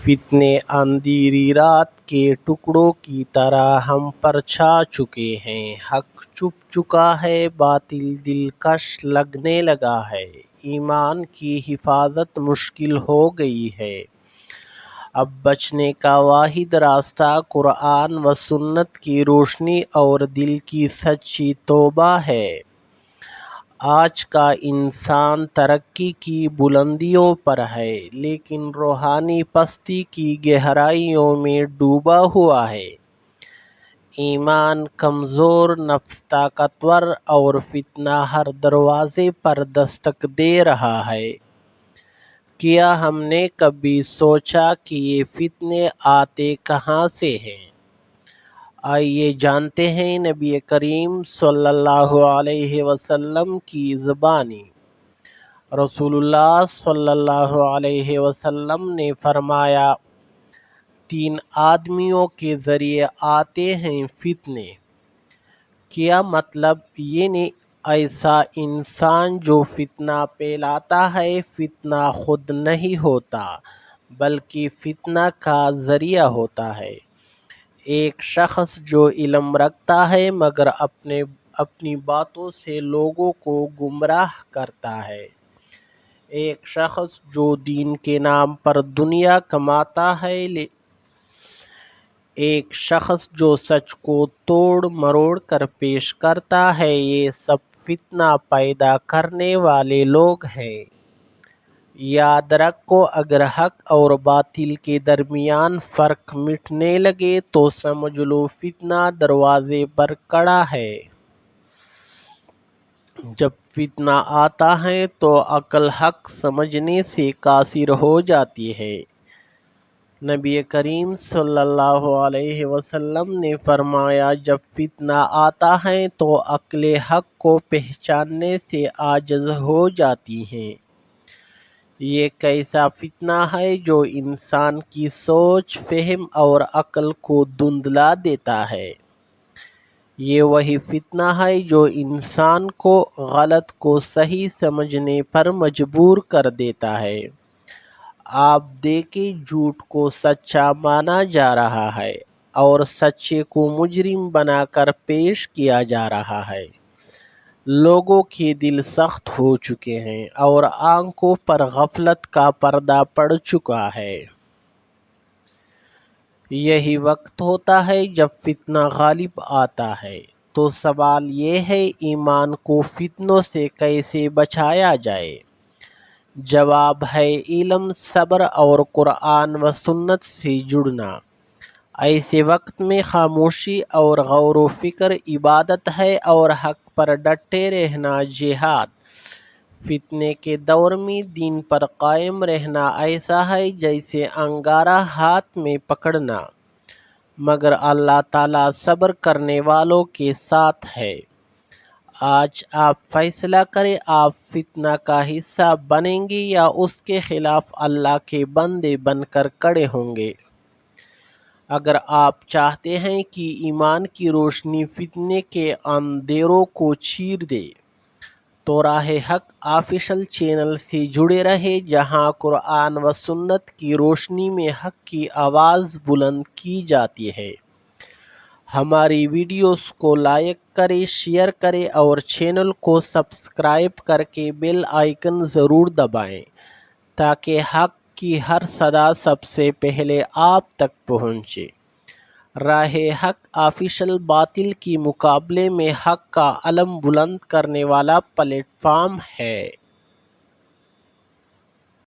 فتنے اندھیری رات کے ٹکڑوں کی طرح ہم پر چھا چکے ہیں۔ حق چھپ چکا ہے، باطل دلکش لگنے لگا ہے، ایمان کی حفاظت مشکل ہو گئی ہے۔ اب بچنے کا واحد راستہ قرآن و سنت کی روشنی اور دل کی سچی توبہ ہے۔ آج کا انسان ترقی کی بلندیوں پر ہے، لیکن روحانی پستی کی گہرائیوں میں ڈوبا ہوا ہے۔ ایمان کمزور، نفس طاقتور اور فتنہ ہر دروازے پر دستک دے رہا ہے۔ کیا ہم نے کبھی سوچا کہ یہ فتنے آتے کہاں سے ہیں؟ آئیے جانتے ہیں نبی کریم صلی اللہ علیہ وسلم کی زبانی۔ رسول اللہ صلی اللہ علیہ وسلم نے فرمایا، 3 آدمیوں کے ذریعے آتے ہیں فتنے۔ کیا مطلب؟ یعنی ایسا انسان جو فتنہ پھیلاتا ہے، فتنہ خود نہیں ہوتا بلکہ فتنہ کا ذریعہ ہوتا ہے۔ ایک شخص جو علم رکھتا ہے مگر اپنی باتوں سے لوگوں کو گمراہ کرتا ہے۔ ایک شخص جو دین کے نام پر دنیا کماتا ہے۔ ایک شخص جو سچ کو توڑ مروڑ کر پیش کرتا ہے۔ یہ سب فتنہ پیدا کرنے والے لوگ ہیں۔ یاد رکھو، اگر حق اور باطل کے درمیان فرق مٹنے لگے تو سمجھ لو فتنہ دروازے پر کھڑا ہے۔ جب فتنہ آتا ہے تو عقل حق سمجھنے سے قاصر ہو جاتی ہے۔ نبی کریم صلی اللہ علیہ وسلم نے فرمایا، جب فتنہ آتا ہے تو عقل حق کو پہچاننے سے عاجز ہو جاتی ہے۔ یہ کیسا فتنہ ہے جو انسان کی سوچ، فہم اور عقل کو دھندلا دیتا ہے؟ یہ وہی فتنہ ہے جو انسان کو غلط کو صحیح سمجھنے پر مجبور کر دیتا ہے۔ آپ دیکھیں، جھوٹ کو سچا مانا جا رہا ہے اور سچے کو مجرم بنا کر پیش کیا جا رہا ہے۔ لوگوں کے دل سخت ہو چکے ہیں اور آنکھوں پر غفلت کا پردہ پڑ چکا ہے۔ یہی وقت ہوتا ہے جب فتنہ غالب آتا ہے۔ تو سوال یہ ہے، ایمان کو فتنوں سے کیسے بچایا جائے؟ جواب ہے علم، صبر اور قرآن و سنت سے جڑنا۔ ایسے وقت میں خاموشی اور غور و فکر عبادت ہے اور حق پر ڈٹے رہنا جہاد۔ فتنے کے دور میں دین پر قائم رہنا ایسا ہے جیسے انگارہ ہاتھ میں پکڑنا، مگر اللہ تعالیٰ صبر کرنے والوں کے ساتھ ہے۔ آج آپ فیصلہ کریں، آپ فتنہ کا حصہ بنیں گے یا اس کے خلاف اللہ کے بندے بن کر کھڑے ہوں گے؟ اگر آپ چاہتے ہیں کہ ایمان کی روشنی فتنے کے اندھیروں کو چیر دے تو راہ حق آفیشل چینل سے جڑے رہے، جہاں قرآن و سنت کی روشنی میں حق کی آواز بلند کی جاتی ہے۔ ہماری ویڈیوز کو لائک کریں، شیئر کریں اور چینل کو سبسکرائب کر کے بیل آئیکن ضرور دبائیں تاکہ حق کی ہر صدا سب سے پہلے آپ تک پہنچے۔ راہ حق آفیشل باطل کے مقابلے میں حق کا علم بلند کرنے والا پلیٹ فارم ہے۔